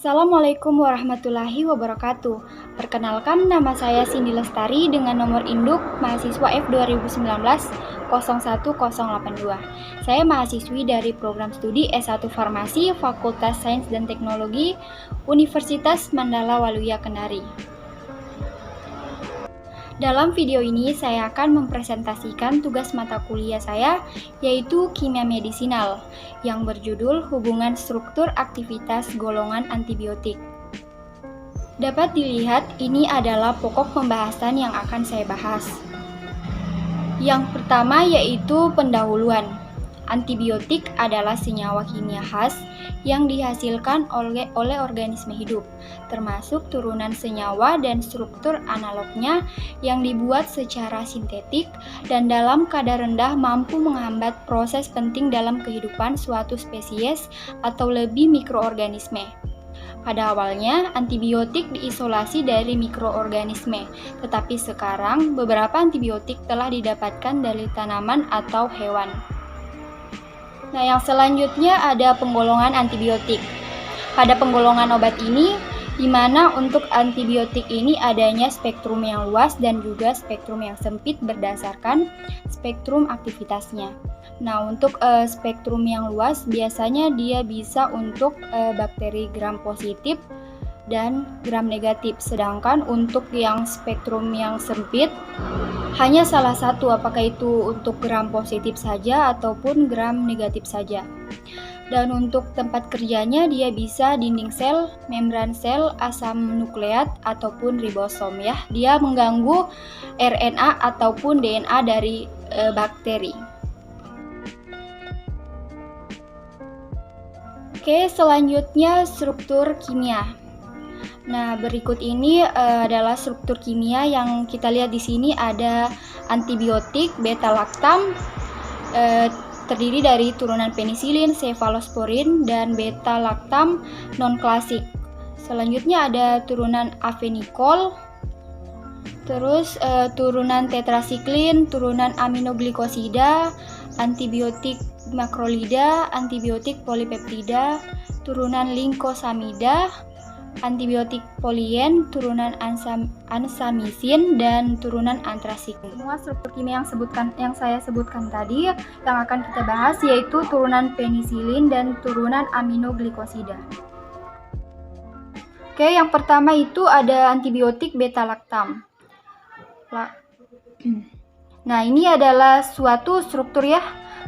Assalamualaikum warahmatullahi wabarakatuh. Perkenalkan, nama saya Cindy Lestari dengan nomor induk mahasiswa F2019-01082. Saya mahasiswi dari program studi S1 Farmasi Fakultas Sains dan Teknologi Universitas Mandala Waluya Kendari. Dalam video ini saya akan mempresentasikan tugas mata kuliah saya, yaitu Kimia Medisinal, yang berjudul Hubungan Struktur Aktivitas Golongan Antibiotik. Dapat dilihat, ini adalah pokok pembahasan yang akan saya bahas. Yang pertama yaitu pendahuluan. Antibiotik adalah senyawa kimia khas yang dihasilkan oleh organisme hidup, termasuk turunan senyawa dan struktur analognya yang dibuat secara sintetik dan dalam kadar rendah mampu menghambat proses penting dalam kehidupan suatu spesies atau lebih mikroorganisme. Pada awalnya, antibiotik diisolasi dari mikroorganisme, tetapi sekarang beberapa antibiotik telah didapatkan dari tanaman atau hewan. Nah, yang selanjutnya ada penggolongan antibiotik. Pada penggolongan obat ini, di mana untuk antibiotik ini adanya spektrum yang luas dan juga spektrum yang sempit berdasarkan spektrum aktivitasnya. Nah, untuk spektrum yang luas biasanya dia bisa untuk bakteri gram positif dan gram negatif. Sedangkan untuk yang spektrum yang sempit hanya salah satu, apakah itu untuk gram positif saja ataupun gram negatif saja. Dan untuk tempat kerjanya dia bisa dinding sel, membran sel, asam nukleat ataupun ribosom ya. Dia mengganggu RNA ataupun DNA dari bakteri. Oke, selanjutnya struktur kimia. Nah, berikut ini adalah struktur kimia yang kita lihat di sini. Ada antibiotik beta-laktam, terdiri dari turunan penisilin, cefalosporin, dan beta-laktam non-klasik. Selanjutnya ada turunan avenicol, terus turunan tetrasiklin, turunan aminoglikosida, antibiotik makrolida, antibiotik polipeptida, turunan linkosamida, antibiotik polien, turunan ansamisin, dan turunan antrasiklin. Semua struktur kimia yang saya sebutkan tadi yang akan kita bahas yaitu turunan penisilin dan turunan aminoglikosida. Oke, yang pertama itu ada antibiotik beta-laktam. Nah, ini adalah suatu struktur ya,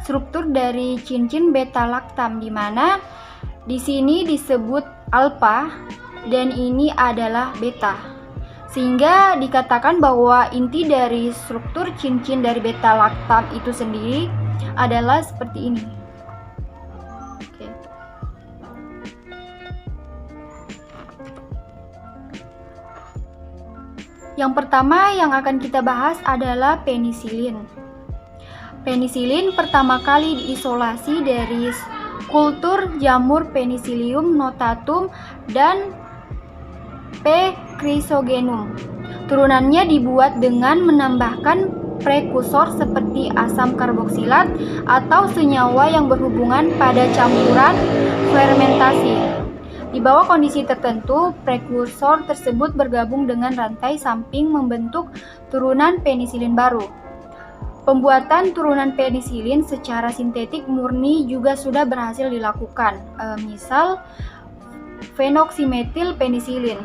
struktur dari cincin beta-laktam di mana di sini disebut alfa dan ini adalah beta. Sehingga dikatakan bahwa inti dari struktur cincin dari beta-laktam itu sendiri adalah seperti ini. Oke. Yang pertama yang akan kita bahas adalah penisilin. Penisilin pertama kali diisolasi dari kultur jamur Penicillium notatum dan P. chrysogenum. Turunannya dibuat dengan menambahkan prekursor seperti asam karboksilat atau senyawa yang berhubungan pada campuran fermentasi. Di bawah kondisi tertentu, prekursor tersebut bergabung dengan rantai samping membentuk turunan penisilin baru. Pembuatan turunan penisilin secara sintetik murni juga sudah berhasil dilakukan, misal phenoxymethyl penicillin.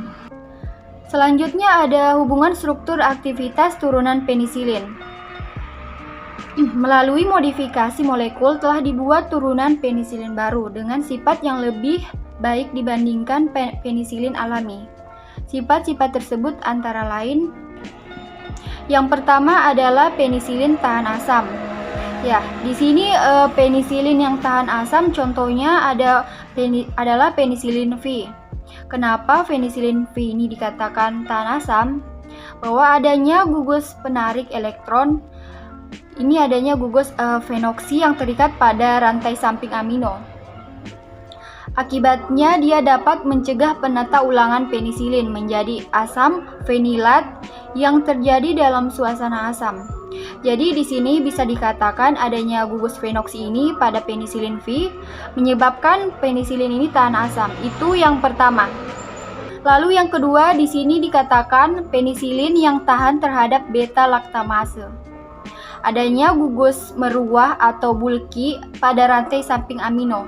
Selanjutnya ada hubungan struktur aktivitas turunan penisilin. Melalui modifikasi molekul telah dibuat turunan penisilin baru dengan sifat yang lebih baik dibandingkan penisilin alami. Sifat-sifat tersebut antara lain yang pertama adalah penisilin tahan asam. Ya, di sini penisilin yang tahan asam contohnya adalah penisilin V. Kenapa penisilin V ini dikatakan tahan asam? Bahwa adanya gugus penarik elektron. Ini adanya gugus fenoksi yang terikat pada rantai samping amino. Akibatnya dia dapat mencegah penata ulangan penisilin menjadi asam fenilat yang terjadi dalam suasana asam. Jadi di sini bisa dikatakan adanya gugus Venoksi ini pada penisilin V menyebabkan penisilin ini tahan asam. Itu yang pertama. Lalu yang kedua di sini dikatakan penisilin yang tahan terhadap beta laktamase. Adanya gugus meruah atau bulky pada rantai samping amino.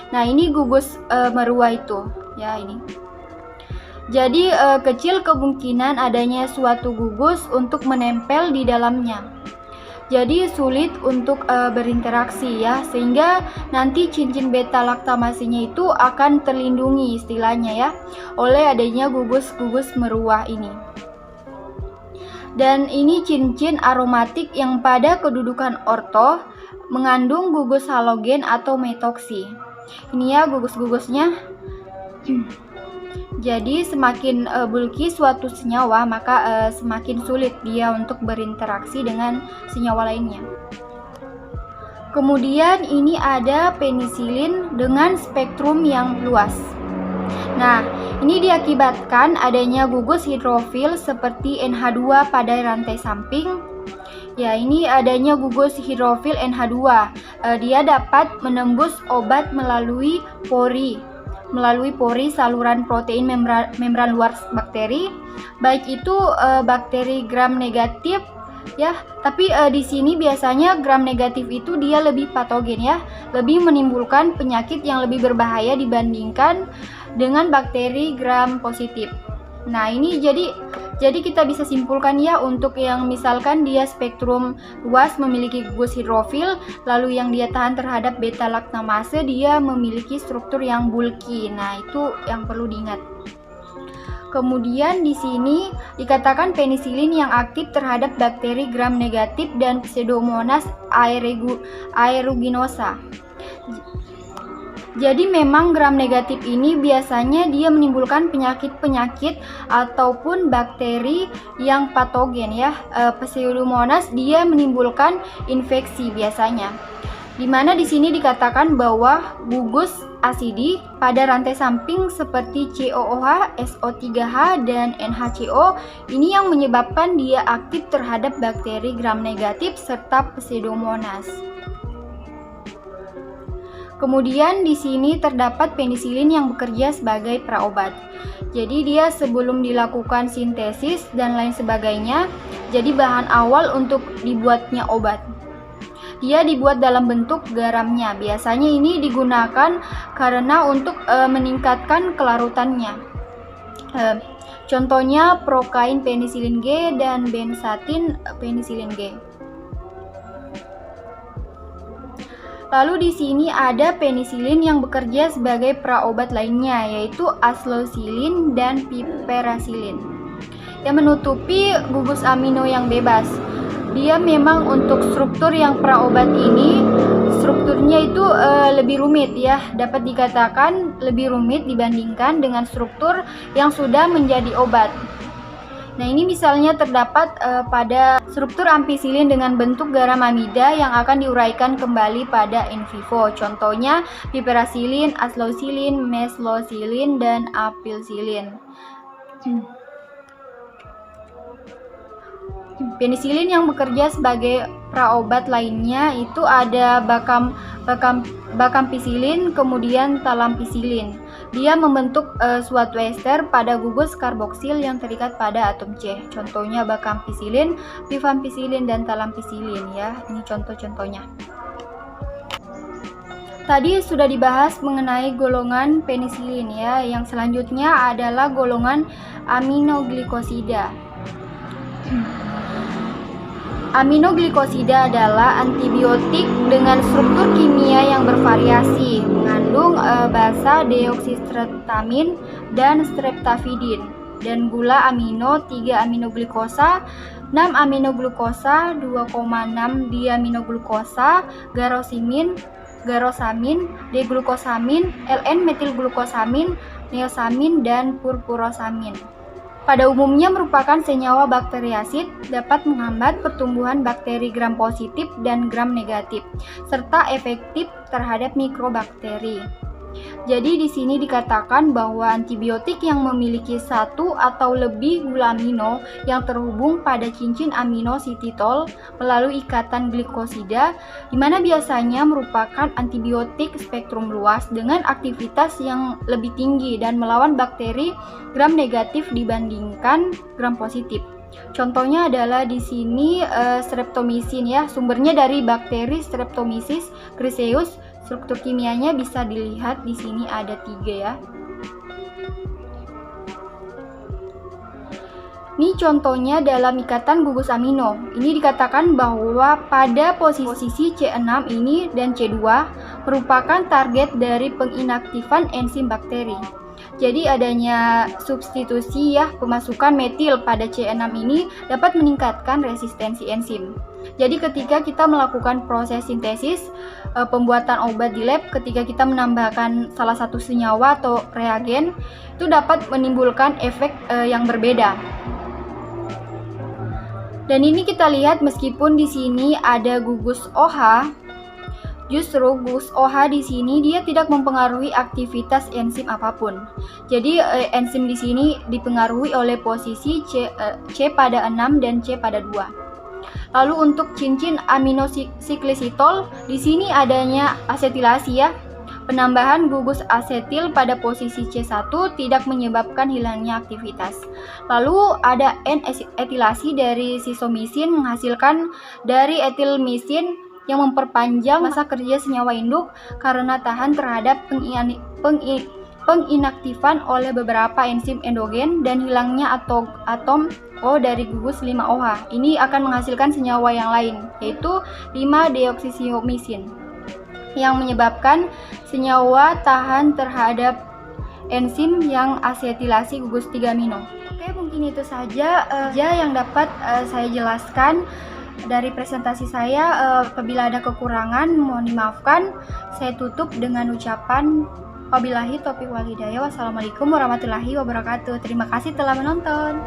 Nah, ini gugus meruah itu, ya ini. Jadi kecil kemungkinan adanya suatu gugus untuk menempel di dalamnya. Jadi sulit untuk berinteraksi ya, sehingga nanti cincin beta laktamasenya itu akan terlindungi istilahnya ya oleh adanya gugus-gugus meruah ini. Dan ini cincin aromatik yang pada kedudukan orto mengandung gugus halogen atau metoksi. Ini ya gugus-gugusnya. Jadi semakin bulky suatu senyawa, maka semakin sulit dia untuk berinteraksi dengan senyawa lainnya. Kemudian ini ada penisilin dengan spektrum yang luas. Nah, ini diakibatkan adanya gugus hidrofil seperti NH2 pada rantai samping. Ya, ini adanya gugus hidrofil NH2. Dia dapat menembus obat melalui pori saluran protein membran luar bakteri, baik itu bakteri gram negatif ya, tapi di sini biasanya gram negatif itu dia lebih patogen ya, lebih menimbulkan penyakit yang lebih berbahaya dibandingkan dengan bakteri gram positif. Nah, ini jadi kita bisa simpulkan ya, untuk yang misalkan dia spektrum luas memiliki gugus hidrofil, lalu yang dia tahan terhadap beta laktamase, dia memiliki struktur yang bulky. Nah, itu yang perlu diingat. Kemudian di sini dikatakan penisilin yang aktif terhadap bakteri gram negatif dan Pseudomonas aeruginosa. Jadi memang gram negatif ini biasanya dia menimbulkan penyakit-penyakit ataupun bakteri yang patogen ya. Pseudomonas dia menimbulkan infeksi biasanya. Dimana di sini dikatakan bahwa gugus asidi pada rantai samping seperti COOH, SO3H, dan NHCO ini yang menyebabkan dia aktif terhadap bakteri gram negatif serta Pseudomonas. Kemudian di sini terdapat penisilin yang bekerja sebagai praobat. Jadi dia sebelum dilakukan sintesis dan lain sebagainya, jadi bahan awal untuk dibuatnya obat. Dia dibuat dalam bentuk garamnya. Biasanya ini digunakan karena untuk meningkatkan kelarutannya. Contohnya prokain penisilin G dan benzatin penisilin G. Lalu di sini ada penisilin yang bekerja sebagai praobat lainnya, yaitu aslocillin dan piperacillin, yang menutupi gugus amino yang bebas. Dia memang untuk struktur yang praobat ini, strukturnya itu lebih rumit ya, dapat dikatakan lebih rumit dibandingkan dengan struktur yang sudah menjadi obat. Nah, ini misalnya terdapat pada struktur ampicillin dengan bentuk garam amida yang akan diuraikan kembali pada in vivo. Contohnya piperacillin, aslocillin, meslocillin, dan apelcillin. Penisilin yang bekerja sebagai praobat lainnya itu ada bakampicillin, kemudian talampicillin. Dia membentuk suatu ester pada gugus karboksil yang terikat pada atom C. Contohnya bakampicillin, rifampicillin, dan talampicillin ya. Ini contoh-contohnya. Tadi sudah dibahas mengenai golongan penisilin ya. Yang selanjutnya adalah golongan aminoglikosida. Aminoglikosida adalah antibiotik dengan struktur kimia yang bervariasi, mengandung basa deoksistreptamin dan streptavidin, dan gula amino 3 aminoglukosa, 6 aminoglukosa, 2,6 diaminoglukosa, garosamin, deglukosamin, Ln-metilglukosamin, neosamin, dan purpurosamin. Pada umumnya merupakan senyawa bakteriasid, dapat menghambat pertumbuhan bakteri gram positif dan gram negatif, serta efektif terhadap mikrobakteri. Jadi di sini dikatakan bahwa antibiotik yang memiliki satu atau lebih gula amino yang terhubung pada cincin aminosititol melalui ikatan glikosida, di mana biasanya merupakan antibiotik spektrum luas dengan aktivitas yang lebih tinggi dan melawan bakteri gram negatif dibandingkan gram positif. Contohnya adalah di sini streptomycin ya, sumbernya dari bakteri Streptomyces griseus. Struktur kimianya bisa dilihat di sini ada 3 ya. Ini contohnya dalam ikatan gugus amino. Ini dikatakan bahwa pada posisi C6 ini dan C2 merupakan target dari penginaktifan enzim bakteri. Jadi adanya substitusi ya, pemasukan metil pada C6 ini dapat meningkatkan resistensi enzim. Jadi ketika kita melakukan proses sintesis pembuatan obat di lab, ketika kita menambahkan salah satu senyawa atau reagen, itu dapat menimbulkan efek yang berbeda. Dan ini kita lihat meskipun di sini ada gugus OH, justru gugus OH di sini dia tidak mempengaruhi aktivitas enzim apapun. Jadi enzim di sini dipengaruhi oleh posisi C pada 6 dan C pada 2. Lalu untuk cincin aminosiklisitol, di sini adanya asetilasi ya. Penambahan gugus asetil pada posisi C1 tidak menyebabkan hilangnya aktivitas. Lalu ada N-etilasi dari sisomisin menghasilkan dari etilmisin yang memperpanjang masa kerja senyawa induk karena tahan terhadap penginaktifan oleh beberapa enzim endogen dan hilangnya atom O dari gugus 5-OH. Ini akan menghasilkan senyawa yang lain, yaitu 5-deoksisiyomisin, yang menyebabkan senyawa tahan terhadap enzim yang asetilasi gugus 3 amino. Oke, mungkin itu saja yang dapat saya jelaskan dari presentasi saya. Apabila ada kekurangan, mohon dimaafkan. Saya tutup dengan ucapan wabillahi taufiq wal hidayah. Wassalamualaikum warahmatullahi wabarakatuh. Terima kasih telah menonton.